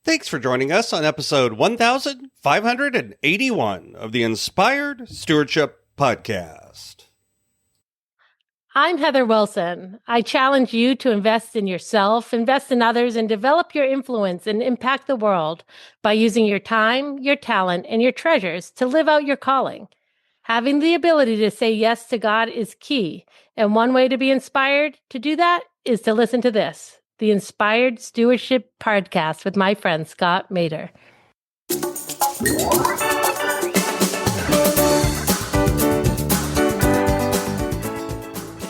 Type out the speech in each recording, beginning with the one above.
Thanks for joining us on episode 1581 of the Inspired Stewardship Podcast. I'm Heather Wilson. I challenge you to invest in yourself, invest in others, and develop your influence and impact the world by using your time, your talent, and your treasures to live out your calling. Having the ability to say yes to God is key, and one way to be inspired to do that is to listen to this, the Inspired Stewardship Podcast with my friend Scott Mater.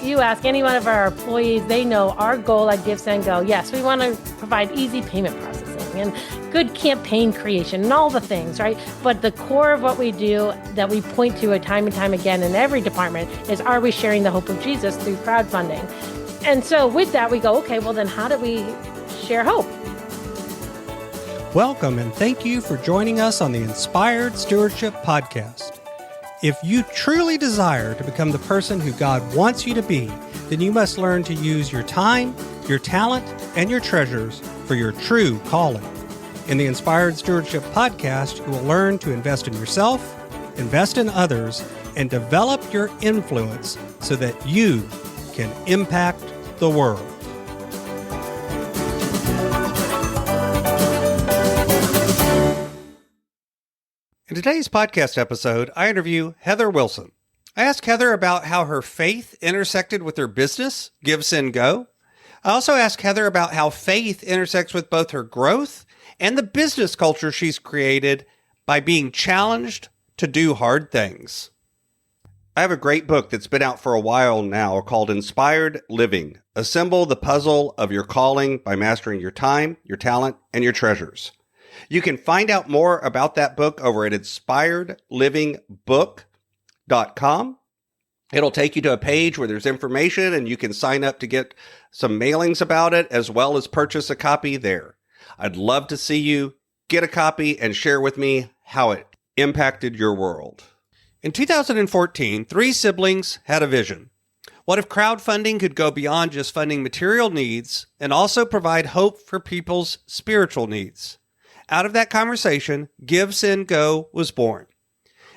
You ask any one of our employees, they know our goal at Give, Send, Go. Yes, we want to provide easy payment processing and good campaign creation and all the things, right? But the core of what we do that we point to time and time again in every department is, are we sharing the hope of Jesus through crowdfunding? And so with that, we go, okay, well then how do we share hope? Welcome and thank you for joining us on the Inspired Stewardship Podcast. If you truly desire to become the person who God wants you to be, then you must learn to use your time, your talent, and your treasures for your true calling. In the Inspired Stewardship Podcast, you will learn to invest in yourself, invest in others, and develop your influence so that you can impact the world. In today's podcast episode, I interview Heather Wilson. I ask Heather about how her faith intersected with her business, Give, Send, Go. I also ask Heather about how faith intersects with both her growth and the business culture she's created by being challenged to do hard things. I have a great book that's been out for a while now called Inspired Living. Assemble the puzzle of your calling by mastering your time, your talent, and your treasures. You can find out more about that book over at inspiredlivingbook.com. It'll take you to a page where there's information and you can sign up to get some mailings about it as well as purchase a copy there. I'd love to see you get a copy and share with me how it impacted your world. In 2014, 3 siblings had a vision. What if crowdfunding could go beyond just funding material needs and also provide hope for people's spiritual needs? Out of that conversation, Give, Send, Go was born.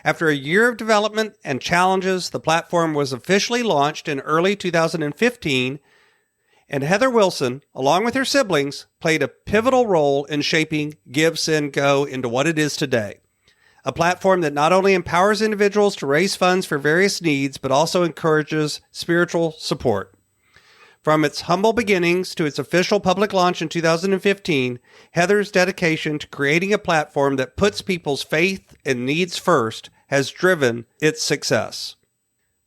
After a year of development and challenges, the platform was officially launched in early 2015, and Heather Wilson, along with her siblings, played a pivotal role in shaping Give, Send, Go into what it is today. A platform that not only empowers individuals to raise funds for various needs, but also encourages spiritual support. From its humble beginnings to its official public launch in 2015, Heather's dedication to creating a platform that puts people's faith and needs first has driven its success.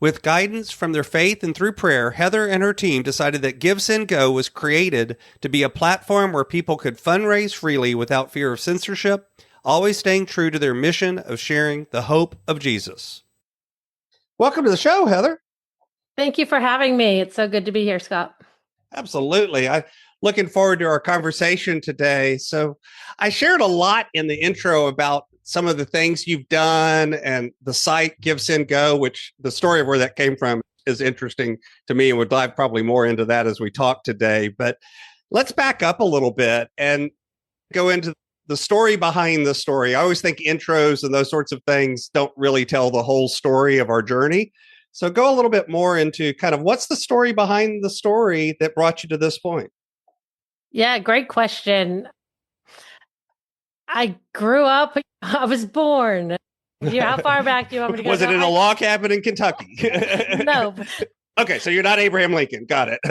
With guidance from their faith and through prayer, Heather and her team decided that Give, Send, Go was created to be a platform where people could fundraise freely without fear of censorship, always staying true to their mission of sharing the hope of Jesus. Welcome to the show, Heather. Thank you for having me. It's so good to be here, Scott. Absolutely. I'm looking forward to our conversation today. So I shared a lot in the intro about some of the things you've done and the site Give, Send, Go, which the story of where that came from is interesting to me, and we'll dive probably more into that as we talk today. But let's back up a little bit and go into the story behind the story. I always think intros and those sorts of things don't really tell the whole story of our journey. So go a little bit more into kind of what's the story behind the story that brought you to this point? Yeah, great question. I grew up, I was born. How far back do you want me to go? Was it in a log cabin in Kentucky? No. Okay, so you're not Abraham Lincoln. Got it.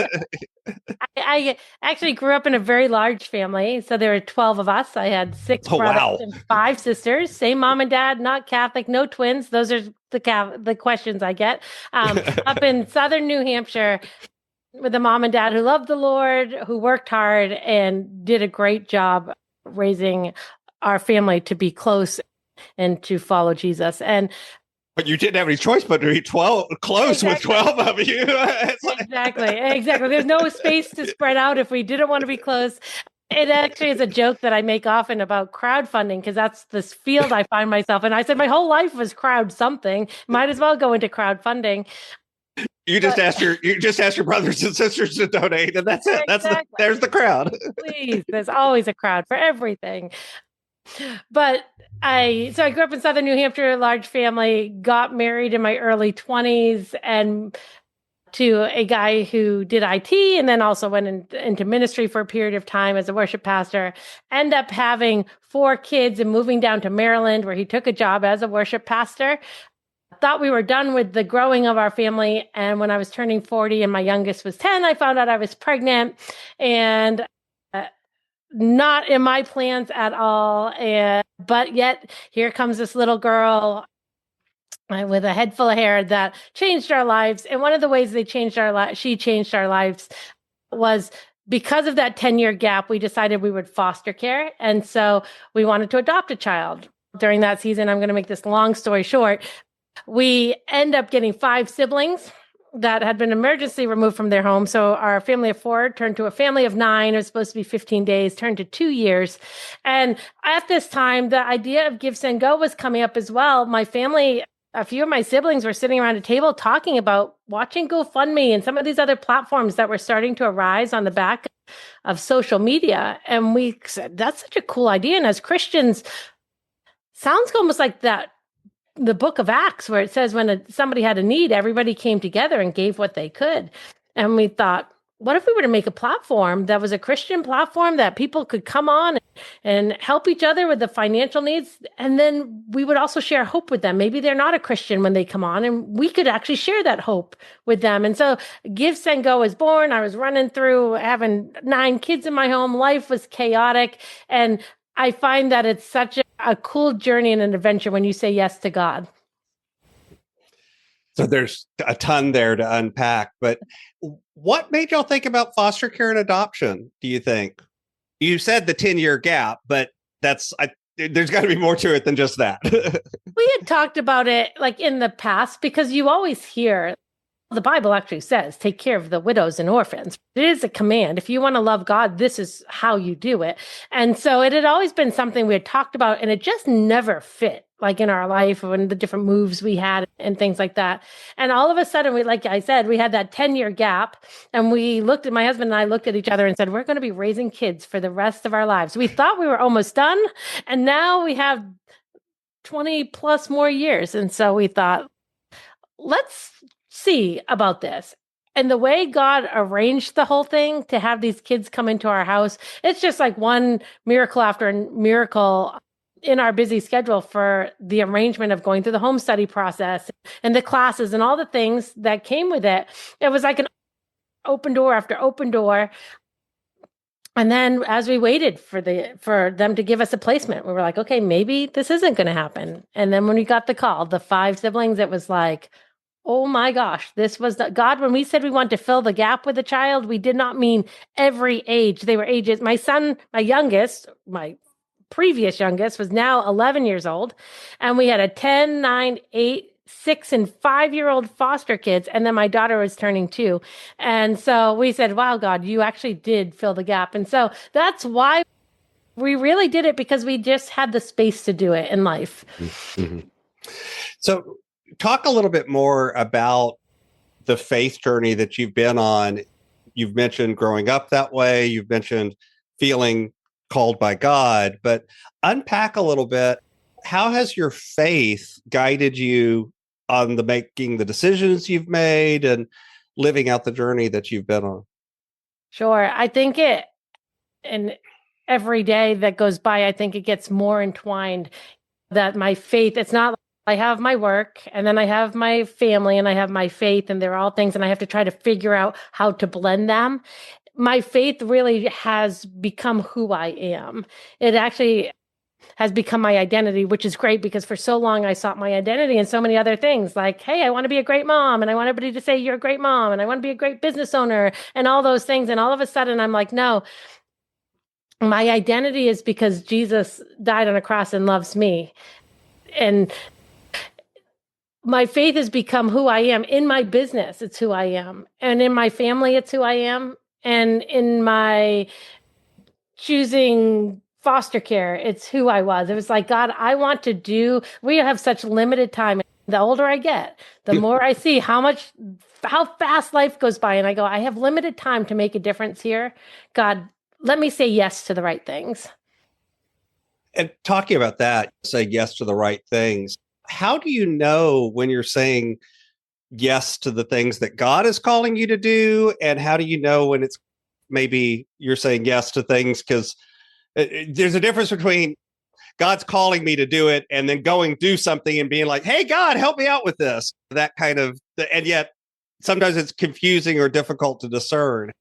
I actually grew up in a very large family. So there were 12 of us. I had 6 brothers and 5 sisters. Same mom and dad, not Catholic, no twins. Those are the questions I get. Up in southern New Hampshire with a mom and dad who loved the Lord, who worked hard and did a great job raising our family to be close and to follow Jesus. But you didn't have any choice but to be close with 12 of you. Exactly. There's no space to spread out if we didn't want to be close. It actually is a joke that I make often about crowdfunding, because that's this field I find myself in. I said my whole life was crowd something. Might as well go into crowdfunding. You just ask your brothers and sisters to donate, and that's it. Exactly. There's the crowd. Please, there's always a crowd for everything. But I grew up in Southern New Hampshire, a large family, got married in my early 20s and to a guy who did IT and then also went into ministry for a period of time as a worship pastor, end up having 4 kids and moving down to Maryland where he took a job as a worship pastor. Thought we were done with the growing of our family. And when I was turning 40 and my youngest was 10, I found out I was pregnant and not in my plans at all. But yet here comes this little girl with a head full of hair that changed our lives. And one of the ways she changed our lives was because of that 10-year gap, we decided we would foster care. And so we wanted to adopt a child. During that season, I'm going to make this long story short, we end up getting 5 siblings that had been emergency removed from their home. So our family of 4 turned to a family of 9. It was supposed to be 15 days, turned to 2 years. And at this time, the idea of Give, Send, Go was coming up as well. My family, a few of my siblings were sitting around a table talking about watching GoFundMe and some of these other platforms that were starting to arise on the back of social media. And we said, that's such a cool idea. And as Christians, sounds almost like that, the book of Acts, where it says when somebody had a need, everybody came together and gave what they could. And we thought, what if we were to make a platform that was a Christian platform that people could come on and help each other with the financial needs? And then we would also share hope with them. Maybe they're not a Christian when they come on, and we could actually share that hope with them. And so Give, Send, Go was born. I was running through having 9 kids in my home. Life was chaotic. And I find that it's such a cool journey and an adventure when you say yes to God. So there's a ton there to unpack, but what made y'all think about foster care and adoption, do you think? You said the 10-year gap, but there's got to be more to it than just that. We had talked about it like in the past because you always hear the Bible actually says, take care of the widows and orphans. It is a command. If you want to love God, this is how you do it. And so it had always been something we had talked about, and it just never fit like in our life and the different moves we had and things like that. And all of a sudden, like I said, we had that 10-year gap, and my husband and I looked at each other and said, we're going to be raising kids for the rest of our lives. We thought we were almost done, and now we have 20 plus more years. And so we thought, let's see about this. And the way God arranged the whole thing to have these kids come into our house, it's just like one miracle after miracle in our busy schedule for the arrangement of going through the home study process and the classes and all the things that came with it. It was like an open door after open door. And then as we waited for them to give us a placement, we were like, okay, maybe this isn't going to happen. And then when we got the call, the 5 siblings, it was like, oh my gosh, this was God. When we said we want to fill the gap with a child, we did not mean every age. They were ages. My son, my previous youngest was now 11 years old. And we had a 10, 9, 8, 6, and 5-year-old foster kids. And then my daughter was turning 2. And so we said, wow, God, you actually did fill the gap. And so that's why we really did it, because we just had the space to do it in life. Mm-hmm. So talk a little bit more about the faith journey that you've been on. You've mentioned growing up that way. You've mentioned feeling called by God, but unpack a little bit. How has your faith guided you on making the decisions you've made and living out the journey that you've been on? Sure. I think and every day that goes by, I think it gets more entwined that my faith, it's not I have my work, and then I have my family, and I have my faith, and they're all things, and I have to try to figure out how to blend them. My faith really has become who I am. It actually has become my identity, which is great, because for so long I sought my identity in so many other things, like, hey, I want to be a great mom, and I want everybody to say you're a great mom, and I want to be a great business owner, and all those things. And all of a sudden I'm like, no, my identity is because Jesus died on a cross and loves me. And my faith has become who I am. In my business, it's who I am. And in my family, it's who I am. And in my choosing foster care, it's who I was. It was like, God, we have such limited time. The older I get, the more I see how fast life goes by. And I go, I have limited time to make a difference here. God, let me say yes to the right things. And talking about that, say yes to the right things. How do you know when you're saying yes to the things that God is calling you to do? And how do you know when it's maybe you're saying yes to things? Because there's a difference between God's calling me to do it and then going do something and being like, hey, God, help me out with this. That kind of, and yet sometimes it's confusing or difficult to discern.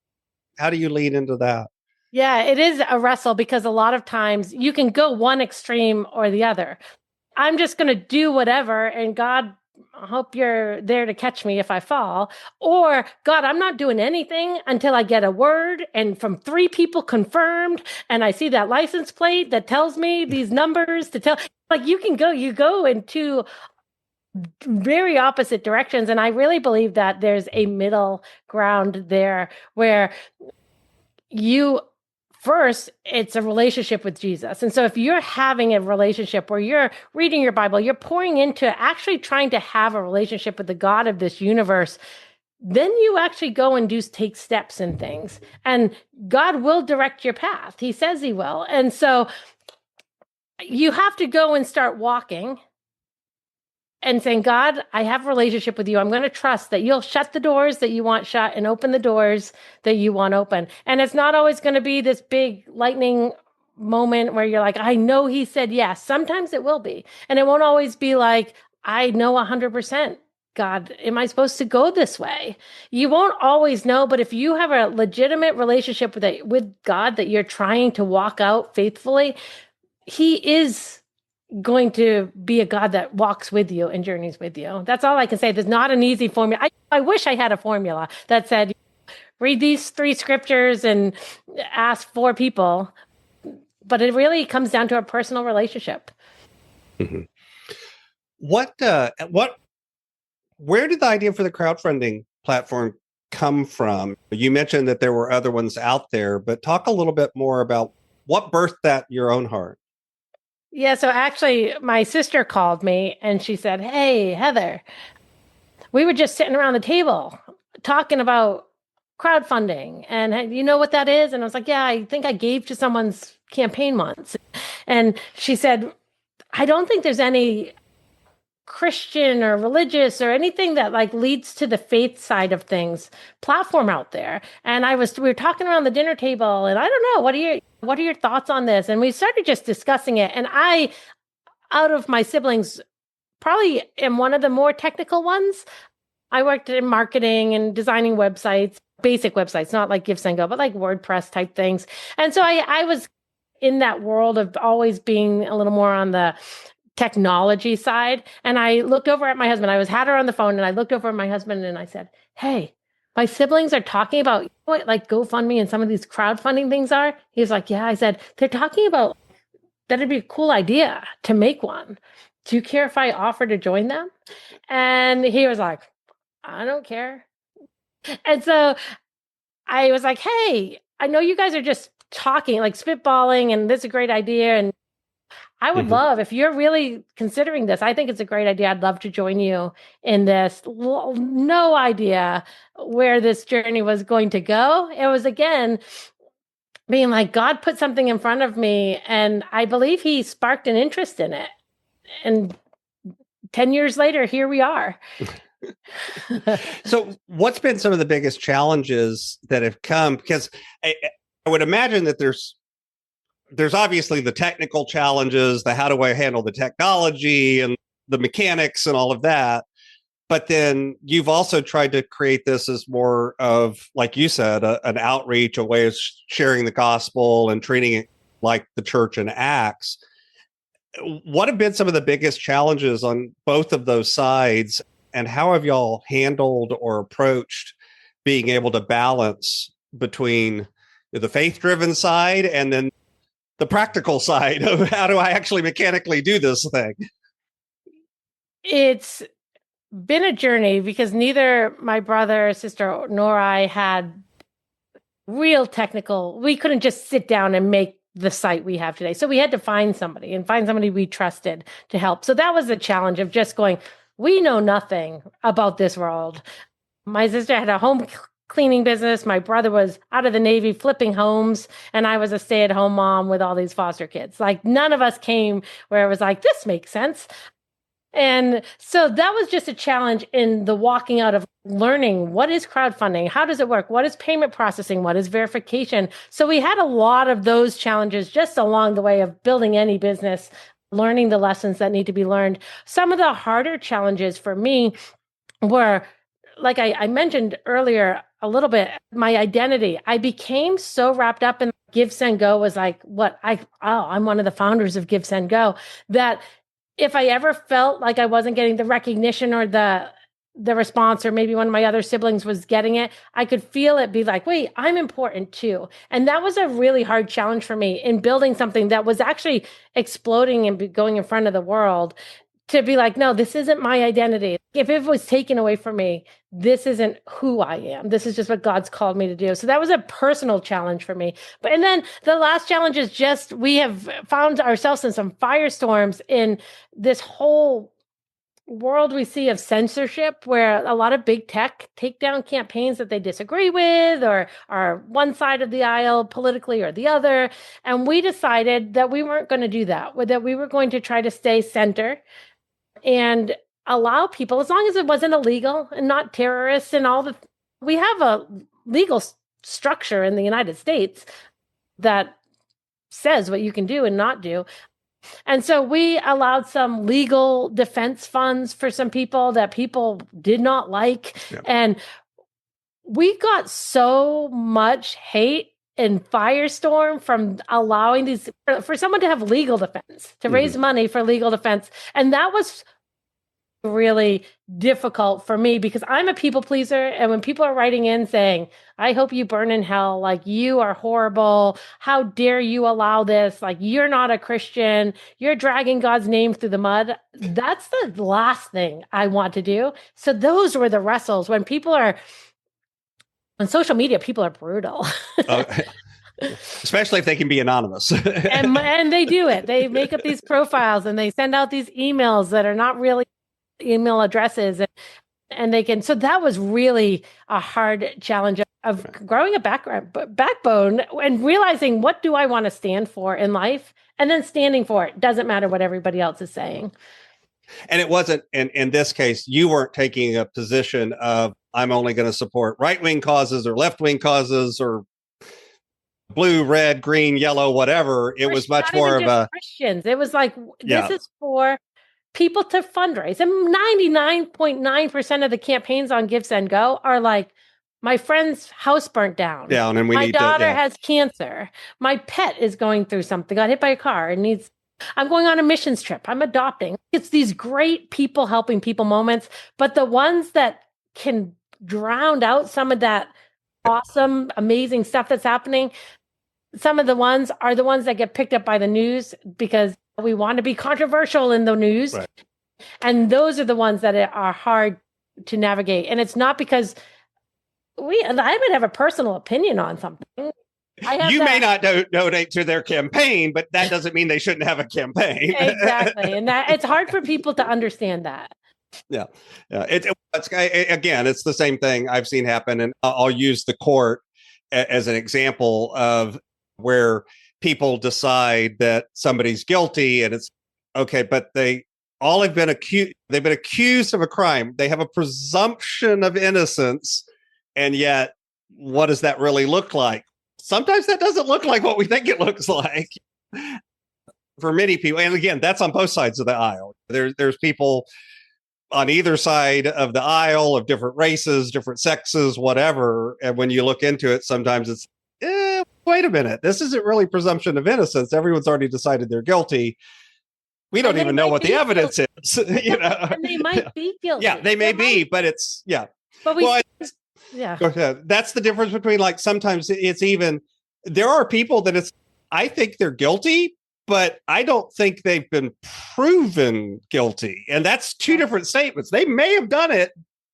How do you lean into that? Yeah, it is a wrestle because a lot of times you can go one extreme or the other. I'm just going to do whatever, and God, I hope you're there to catch me if I fall. Or, God, I'm not doing anything until I get a word and from 3 people confirmed, and I see that license plate that tells me these numbers to tell. Like you go into very opposite directions. And I really believe that there's a middle ground there where first, it's a relationship with Jesus. And so if you're having a relationship where you're reading your Bible, you're pouring into actually trying to have a relationship with the God of this universe, then you actually go and take steps in things. And God will direct your path. He says he will. And so you have to go and start walking and saying, God, I have a relationship with you. I'm going to trust that you'll shut the doors that you want shut and open the doors that you want open. And it's not always going to be this big lightning moment where you're like, I know he said yes. Sometimes it will be. And it won't always be like, I know 100%. God, am I supposed to go this way? You won't always know, but if you have a legitimate relationship with God that you're trying to walk out faithfully, he is going to be a God that walks with you and journeys with you. That's all I can say. There's not an easy formula. I wish I had a formula that said, read these 3 scriptures and ask 4 people. But it really comes down to a personal relationship. Mm-hmm. Where did the idea for the crowdfunding platform come from? You mentioned that there were other ones out there, but talk a little bit more about what birthed that in your own heart. Yeah, so actually, my sister called me and she said, hey, Heather, we were just sitting around the table talking about crowdfunding. And you know what that is? And I was like, yeah, I think I gave to someone's campaign once. And she said, I don't think there's any Christian or religious or anything that like leads to the faith side of things platform out there. And we were talking around the dinner table and I don't know, what are your thoughts on this? And we started just discussing it. And I, out of my siblings, probably am one of the more technical ones. I worked in marketing and designing websites, basic websites, not like Give, Send, Go, but like WordPress type things. And so I was in that world of always being a little more on the technology side. And I looked over at my husband. Had her on the phone and I looked over at my husband and I said, hey, my siblings are talking about what like GoFundMe and some of these crowdfunding things are. He was like, yeah. I said, they're talking about that'd be a cool idea to make one. Do you care if I offer to join them? And he was like, I don't care. And so I was like, hey, I know you guys are just talking, like spitballing, and this is a great idea. And I would love, if you're really considering this, I think it's a great idea. I'd love to join you in this. No idea where this journey was going to go. It was, again, being like, God put something in front of me, and I believe he sparked an interest in it. And 10 years later, here we are. So what's been some of the biggest challenges that have come? Because I would imagine that there's obviously the technical challenges, the how do I handle the technology and the mechanics and all of that. But then you've also tried to create this as more of, like you said, an outreach, a way of sharing the gospel and treating it like the church in Acts. What have been some of the biggest challenges on both of those sides? And how have y'all handled or approached being able to balance between the faith-driven side and then the practical side of how do I actually mechanically do this thing? It's been a journey because neither my brother, sister, nor I had real technical. We couldn't just sit down and make the site we have today. So we had to find somebody we trusted to help. So that was the challenge of just going, we know nothing about this world. My sister had a home cleaning business. My brother was out of the Navy flipping homes, and I was a stay-at-home mom with all these foster kids. Like, none of us came where it was like, this makes sense. And so that was just a challenge in the walking out of learning, what is crowdfunding? How does it work? What is payment processing? What is verification? So we had a lot of those challenges just along the way of building any business, learning the lessons that need to be learned. Some of the harder challenges for me were, like I mentioned earlier a little bit, my identity. I became so wrapped up in Give, Send, Go was like I'm one of the founders of Give, Send, Go, that if I ever felt like I wasn't getting the recognition or the response, or maybe one of my other siblings was getting it, I could feel it be like, wait, I'm important too. And that was a really hard challenge for me in building something that was actually exploding and going in front of the world, to be like, no, this isn't my identity. If it was taken away from me, this isn't who I am. This is just what God's called me to do. So that was a personal challenge for me. And then the last challenge is just, we have found ourselves in some firestorms in this whole world we see of censorship, where a lot of big tech take down campaigns that they disagree with or are one side of the aisle politically or the other. And we decided that we weren't going to do that, that we were going to try to stay center and allow people, as long as it wasn't illegal and not terrorists and all we have a legal structure in the United States that says what you can do and not do. And so we allowed some legal defense funds for some people that people did not like. Yeah. And we got so much hate and firestorm from allowing these, for someone to have legal defense, to raise money for legal defense. And that was really difficult for me because I'm a people pleaser. And when people are writing in saying, I hope you burn in hell, like, you are horrible, how dare you allow this, like, you're not a Christian, you're dragging God's name through the mud, that's the last thing I want to do. So those were the wrestles. When people are on social media, people are brutal. Especially if they can be anonymous. and they do it. They make up these profiles and they send out these emails that are not really email addresses, and they can. So that was really a hard challenge of growing a backbone and realizing, what do I want to stand for in life, and then standing for it. Doesn't matter what everybody else is saying. And it wasn't, in this case, you weren't taking a position of, I'm only going to support right-wing causes or left-wing causes or blue, red, green, yellow, whatever. It was much more of a Christians. It was like, this is for people to fundraise. And 99.9% of the campaigns on Give, Send, Go are like, my friend's house burnt down. And my daughter has cancer. My pet is going through something, got hit by a car and needs, I'm going on a missions trip. I'm adopting. It's these great people helping people moments, but the ones that can drown out some of that awesome, amazing stuff that's happening, some of the ones are the ones that get picked up by the news because we want to be controversial in the news. Right. And those are the ones that are hard to navigate. And it's not because I might have a personal opinion on something. You may not donate to their campaign, but that doesn't mean they shouldn't have a campaign. Exactly. And that it's hard for people to understand that. Yeah. It's the same thing I've seen happen. And I'll use the court as an example of where people decide that somebody's guilty and it's okay, but they've been accused of a crime. They have a presumption of innocence. And yet, what does that really look like? Sometimes that doesn't look like what we think it looks like for many people. And again, that's on both sides of the aisle. There's people on either side of the aisle of different races, different sexes, whatever. And when you look into it, sometimes it's, wait a minute, this isn't really presumption of innocence. Everyone's already decided they're guilty. We don't even know what the evidence is. And they might be guilty. Yeah, they may be, but it's, But that's the difference between, like, sometimes it's even, there are people that I think they're guilty, but I don't think they've been proven guilty. And that's two different statements. They may have done it,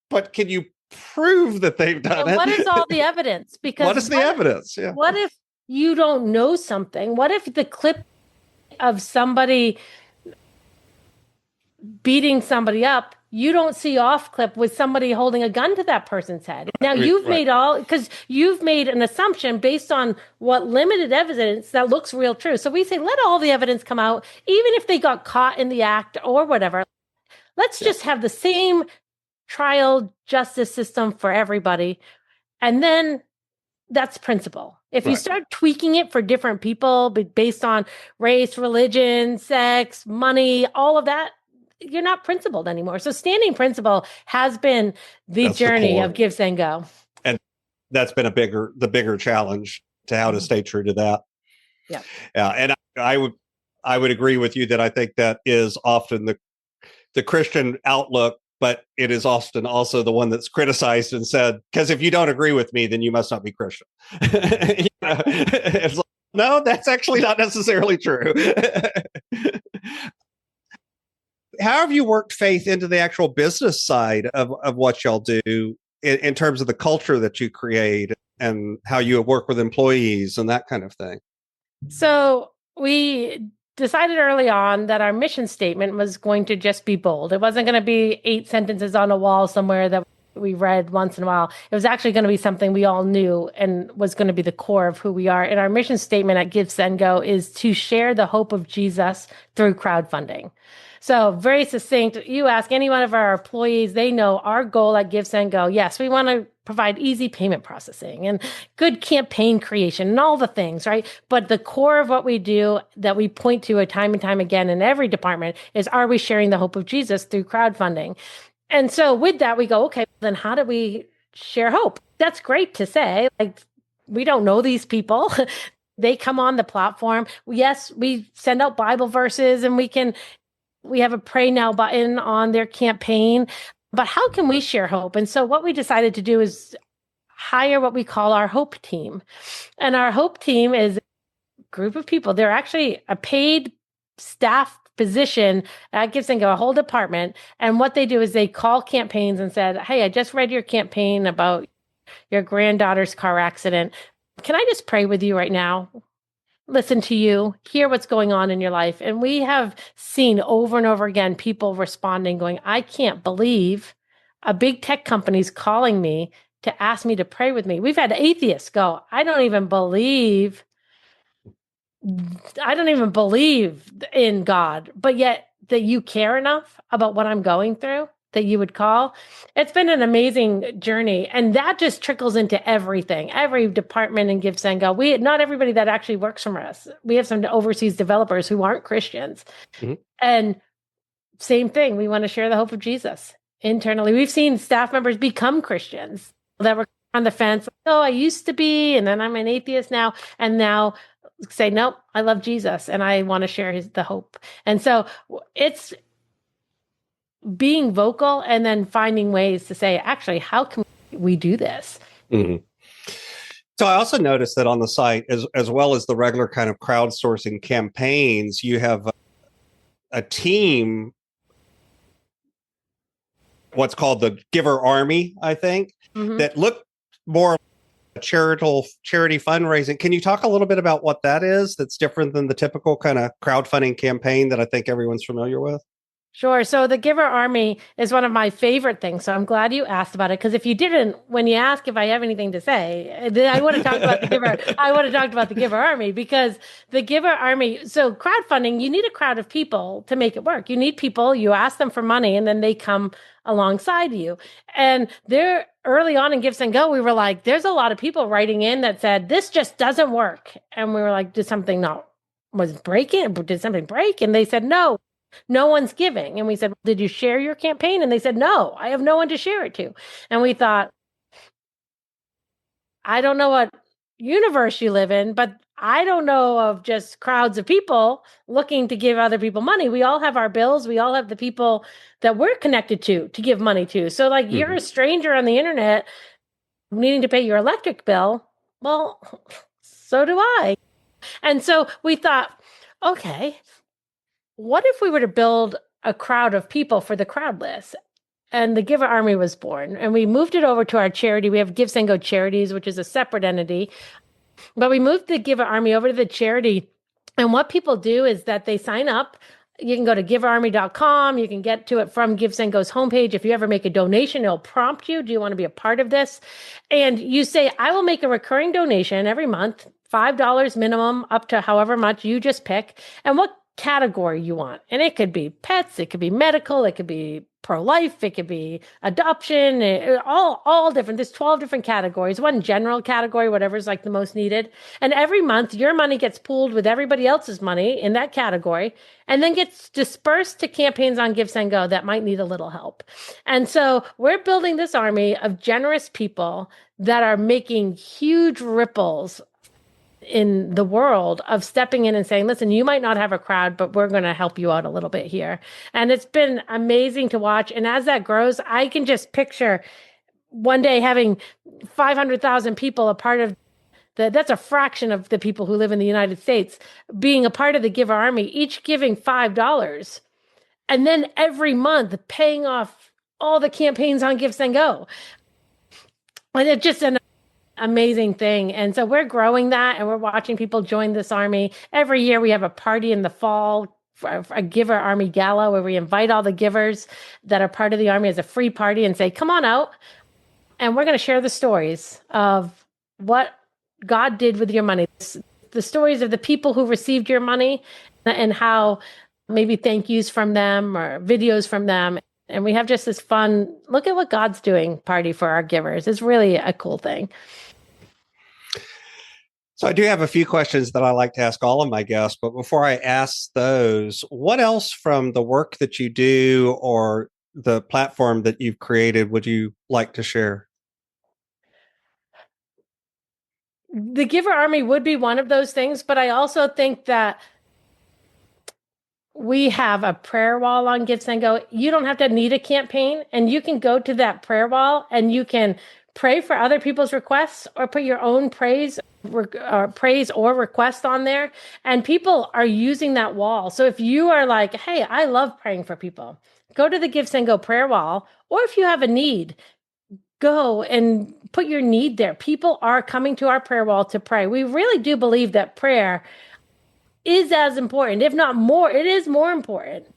but can you prove that they've done it? What is all the evidence? Because what is the evidence? Yeah. What if you don't know something? What if the clip of somebody beating somebody up you don't see off clip with somebody holding a gun to that person's head. Now you've because you've made an assumption based on what limited evidence that looks real true. So we say, let all the evidence come out, even if they got caught in the act or whatever. Let's just have the same trial justice system for everybody. And then that's principle. If you start tweaking it for different people based on race, religion, sex, money, all of that, you're not principled anymore. So standing principle has been that's journey of give, send, go. And that's been the bigger challenge to how to stay true to that. Yeah. Yeah. And I would agree with you that I think that is often the Christian outlook, but it is often also the one that's criticized and said, because if you don't agree with me, then you must not be Christian. It's like, no, that's actually not necessarily true. How have you worked faith into the actual business side of what y'all do in terms of the culture that you create and how you work with employees and that kind of thing? So we decided early on that our mission statement was going to just be bold. It wasn't going to be 8 sentences on a wall somewhere that we read once in a while. It was actually going to be something we all knew and was going to be the core of who we are. And our mission statement at Give, Send, Go is to share the hope of Jesus through crowdfunding. So very succinct. You ask any one of our employees, they know our goal at Give, Send, Go. Yes, we want to provide easy payment processing and good campaign creation and all the things, right? But the core of what we do that we point to time and time again in every department is, are we sharing the hope of Jesus through crowdfunding? And so with that, we go, okay, then how do we share hope? That's great to say. Like, we don't know these people. They come on the platform. Yes, we send out Bible verses and we have a pray now button on their campaign, but how can we share hope? And so what we decided to do is hire what we call our hope team. And our hope team is a group of people. They're actually a paid staff position at Give, Send, Go, a whole department. And what they do is they call campaigns and said, hey, I just read your campaign about your granddaughter's car accident. Can I just pray with you right now? Listen to you, hear what's going on in your life. And we have seen over and over again people responding, going, I can't believe a big tech company's calling me to ask me to pray with me. We've had atheists go, I don't even believe in God, but yet that you care enough about what I'm going through that you would call. It's been an amazing journey. And that just trickles into everything, every department in Give, Send, Go. Not everybody that actually works for us. We have some overseas developers who aren't Christians. Mm-hmm. And same thing, we want to share the hope of Jesus internally. We've seen staff members become Christians that were on the fence. Oh, I used to be, and then I'm an atheist now. And now say, nope, I love Jesus and I want to share the hope. And so it's being vocal and then finding ways to say, actually, how can we do this? Mm-hmm. So I also noticed that on the site, as well as the regular kind of crowdsourcing campaigns, you have a team, what's called the Giver Army, I think, that look more charity fundraising. Can you talk a little bit about what that is that's different than the typical kind of crowdfunding campaign that I think everyone's familiar with? Sure. So the Giver Army is one of my favorite things. So I'm glad you asked about it, because if you didn't, when you ask if I have anything to say, I would have talked about the Giver. I would have talked about the Giver Army, because the Giver Army. So crowdfunding, you need a crowd of people to make it work. You need people. You ask them for money, and then they come alongside you. And there, early on in Give, Send, Go, we were like, there's a lot of people writing in that said this just doesn't work, and we were like, did something did something break? And they said no. No one's giving. And we said, did you share your campaign? And they said, no, I have no one to share it to. And we thought, I don't know what universe you live in, but I don't know of just crowds of people looking to give other people money. We all have our bills. We all have the people that we're connected to give money to. So like, you're a stranger on the internet needing to pay your electric bill. Well, so do I. And so we thought, okay, what if we were to build a crowd of people for the crowdless? And the Giver Army was born. And we moved it over to our charity. We have Give, Send, Go Charities, which is a separate entity. But we moved the Giver Army over to the charity. And what people do is that they sign up. You can go to givearmy.com. You can get to it from GiveSendGo's homepage. If you ever make a donation, it'll prompt you. Do you want to be a part of this? And you say, I will make a recurring donation every month, $5 minimum, up to however much you just pick, and what category you want. And it could be pets, it could be medical, it could be pro-life, it could be adoption, all different. There's 12 different categories, one general category, whatever's like the most needed. And every month your money gets pooled with everybody else's money in that category and then gets dispersed to campaigns on GiveSendGo that might need a little help. And so we're building this army of generous people that are making huge ripples in the world of stepping in and saying, listen, you might not have a crowd, but we're going to help you out a little bit here. And it's been amazing to watch. And as that grows, I can just picture one day having 500,000 people a part of that's a fraction of the people who live in the United States being a part of the Give Army, each giving $5. And then every month paying off all the campaigns on GiveSendGo. And it's just an amazing thing. And so we're growing that and we're watching people join this army. Every year we have a party in the fall, for a Giver Army Gala, where we invite all the givers that are part of the army as a free party and say, come on out. And we're going to share the stories of what God did with your money, the stories of the people who received your money and how maybe thank yous from them or videos from them. And we have just this fun, look at what God's doing party for our givers. It's really a cool thing. So I do have a few questions that I like to ask all of my guests, but before I ask those, what else from the work that you do or the platform that you've created would you like to share? The Giver Army would be one of those things, but I also think that we have a prayer wall on GiveSendGo. You don't have to need a campaign, and you can go to that prayer wall and you can pray for other people's requests or put your own praise or request on there. And people are using that wall. So if you are like, hey, I love praying for people, go to the GiveSendGo prayer wall. Or if you have a need, go and put your need there. People are coming to our prayer wall to pray. We really do believe that prayer is as important, if not more. It is more important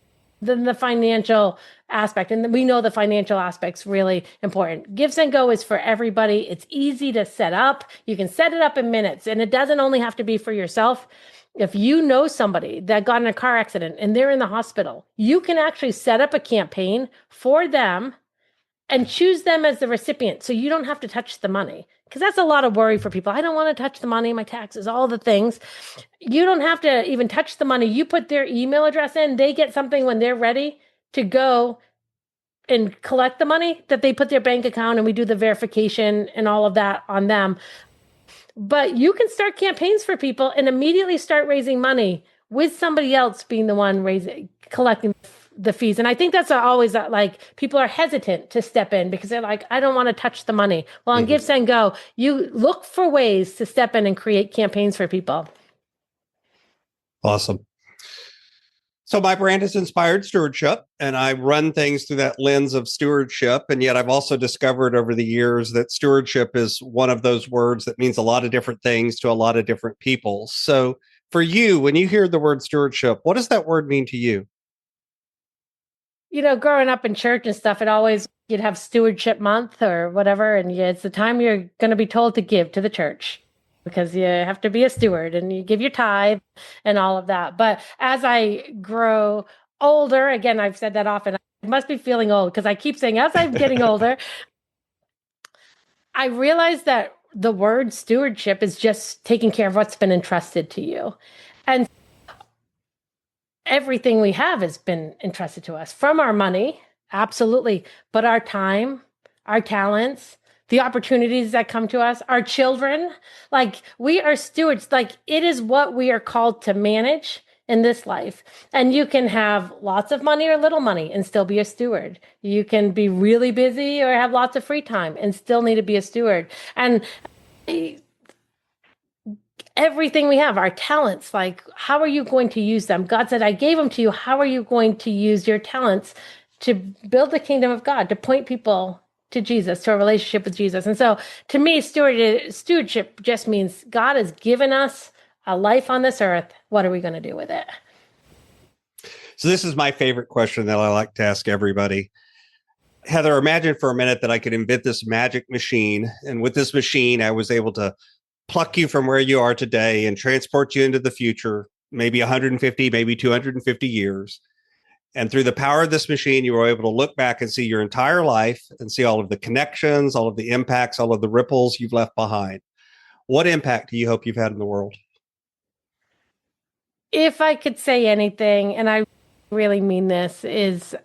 than the financial aspect. And we know the financial aspect's really important. GiveSendGo is for everybody. It's easy to set up. You can set it up in minutes, and it doesn't only have to be for yourself. If you know somebody that got in a car accident and they're in the hospital, you can actually set up a campaign for them and choose them as the recipient. So you don't have to touch the money, because that's a lot of worry for people. I don't want to touch the money, my taxes, all the things. You don't have to even touch the money. You put their email address in, they get something when they're ready to go and collect the money, that they put their bank account, and we do the verification and all of that on them. But you can start campaigns for people and immediately start raising money with somebody else being the one collecting the fees. And I think that's always like people are hesitant to step in because they're like, I don't want to touch the money. Well, on GiveSendGo, you look for ways to step in and create campaigns for people. Awesome. So my brand is Inspired Stewardship, and I run things through that lens of stewardship. And yet I've also discovered over the years that stewardship is one of those words that means a lot of different things to a lot of different people. So for you, when you hear the word stewardship, what does that word mean to you? You know, growing up in church and stuff, you'd have stewardship month or whatever. And it's the time you're going to be told to give to the church, because you have to be a steward and you give your tithe and all of that. But as I grow older, again, I've said that often, I must be feeling old because I keep saying as I'm getting older, I realize that the word stewardship is just taking care of what's been entrusted to you. And everything we have has been entrusted to us, from our money, absolutely, but our time, our talents, the opportunities that come to us, our children, like we are stewards. Like it is what we are called to manage in this life. And you can have lots of money or little money and still be a steward. You can be really busy or have lots of free time and still need to be a steward. And everything we have, our talents, like how are you going to use them? God said, I gave them to you. How are you going to use your talents to build the kingdom of God, to point people to Jesus, to a relationship with Jesus? And so to me, stewardship just means God has given us a life on this earth. What are we going to do with it? So this is my favorite question that I like to ask everybody. Heather, imagine for a minute that I could invent this magic machine. And with this machine, I was able to pluck you from where you are today and transport you into the future, maybe 150, maybe 250 years. And through the power of this machine, you were able to look back and see your entire life and see all of the connections, all of the impacts, all of the ripples you've left behind. What impact do you hope you've had in the world? If I could say anything, and I really mean this, is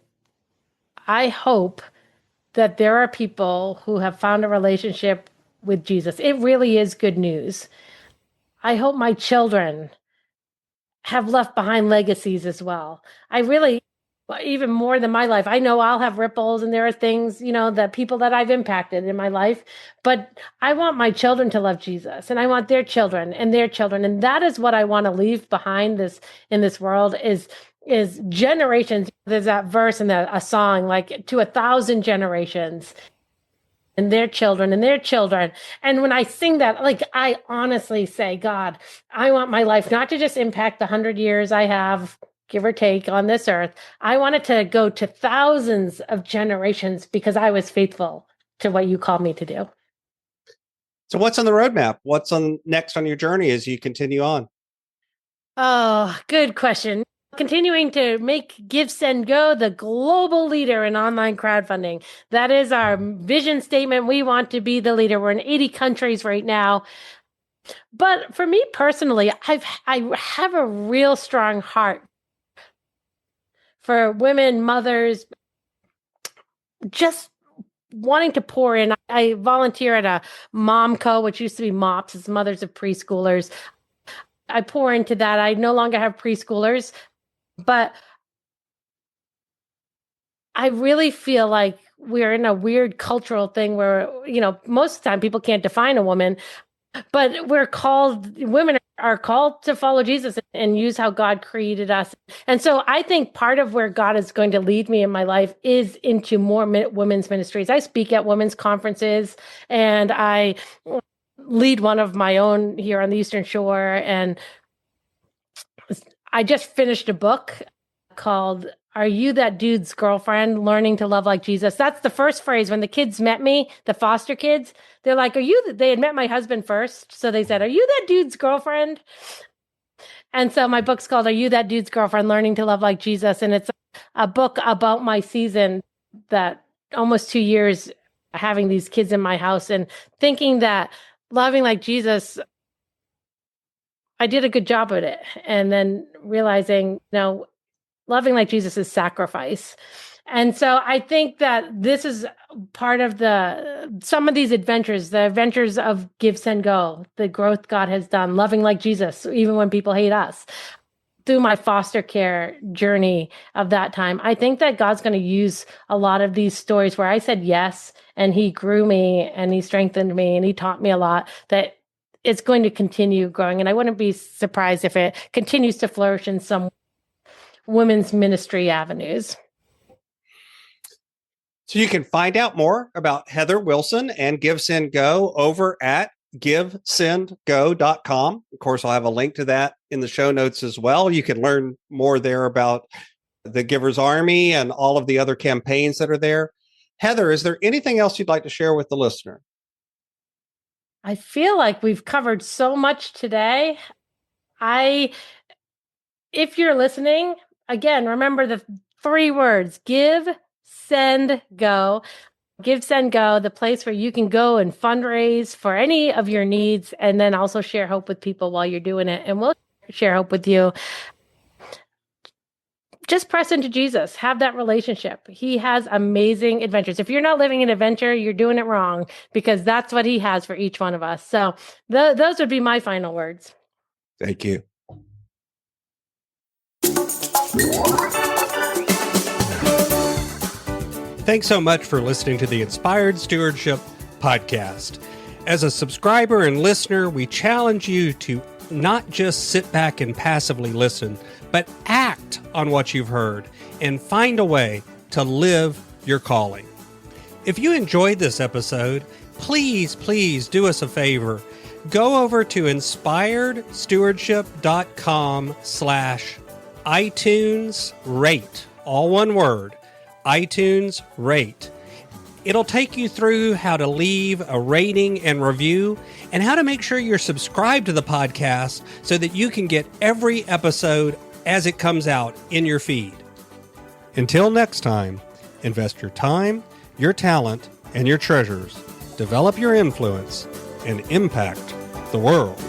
I hope that there are people who have found a relationship with Jesus. It really is good news. I hope my children have left behind legacies as well. I really, even more than my life, I know I'll have ripples and there are things, that people that I've impacted in my life, but I want my children to love Jesus, and I want their children and their children. And that is what I want to leave behind in this world is generations. There's that verse in a song, like to 1,000 generations and their children and their children. And when I sing that, like, I honestly say, God, I want my life not to just impact the 100 years I have, give or take, on this earth. I want it to go to thousands of generations because I was faithful to what you called me to do. So what's on the roadmap? What's next on your journey as you continue on? Oh, good question. Continuing to make Give, Send, Go the global leader in online crowdfunding. That is our vision statement. We want to be the leader. We're in 80 countries right now. But for me personally, I have a real strong heart for women, mothers, just wanting to pour in. I volunteer at a MomCo, which used to be MOPS, it's Mothers of Preschoolers. I pour into that. I no longer have preschoolers, but I really feel like we're in a weird cultural thing where, most of the time people can't define a woman, but women are called to follow Jesus and use how God created us. And so I think part of where God is going to lead me in my life is into more women's ministries. I speak at women's conferences, and I lead one of my own here on the Eastern Shore. And I just finished a book called Are You That Dude's Girlfriend? Learning to Love Like Jesus. That's the first phrase. When the kids met me, the foster kids, they're like, they had met my husband first. So they said, are you that dude's girlfriend? And so my book's called Are You That Dude's Girlfriend? Learning to Love Like Jesus. And it's a book about my season, that almost 2 years having these kids in my house and thinking that loving like Jesus, I did a good job at it. And then realizing, loving like Jesus is sacrifice. And so I think that this is part of some of these adventures, the adventures of Give, Send, Go, the growth God has done, loving like Jesus, even when people hate us. Through my foster care journey of that time, I think that God's going to use a lot of these stories where I said yes, and he grew me and he strengthened me and he taught me a lot, that it's going to continue growing. And I wouldn't be surprised if it continues to flourish in some women's ministry avenues. So you can find out more about Heather Wilson and Give, Send, Go over at givesendgo.com. Of course, I'll have a link to that in the show notes as well. You can learn more there about the Giver's Army and all of the other campaigns that are there. Heather, is there anything else you'd like to share with the listener? I feel like we've covered so much today. If you're listening, again, remember the 3 words: give, send, go. Give, Send, Go, the place where you can go and fundraise for any of your needs, and then also share hope with people while you're doing it. And we'll share hope with you. Just press into Jesus. Have that relationship. He has amazing adventures. If you're not living an adventure, you're doing it wrong, because that's what he has for each one of us. So those would be my final words. Thank you. Thanks so much for listening to the Inspired Stewardship podcast. As a subscriber and listener, we challenge you to not just sit back and passively listen, but act on what you've heard and find a way to live your calling. If you enjoyed this episode, please do us a favor. Go over to inspiredstewardship.com/. iTunes Rate, all one word, iTunes Rate. It'll take you through how to leave a rating and review and how to make sure you're subscribed to the podcast so that you can get every episode as it comes out in your feed. Until next time, invest your time, your talent, and your treasures. Develop your influence and impact the world.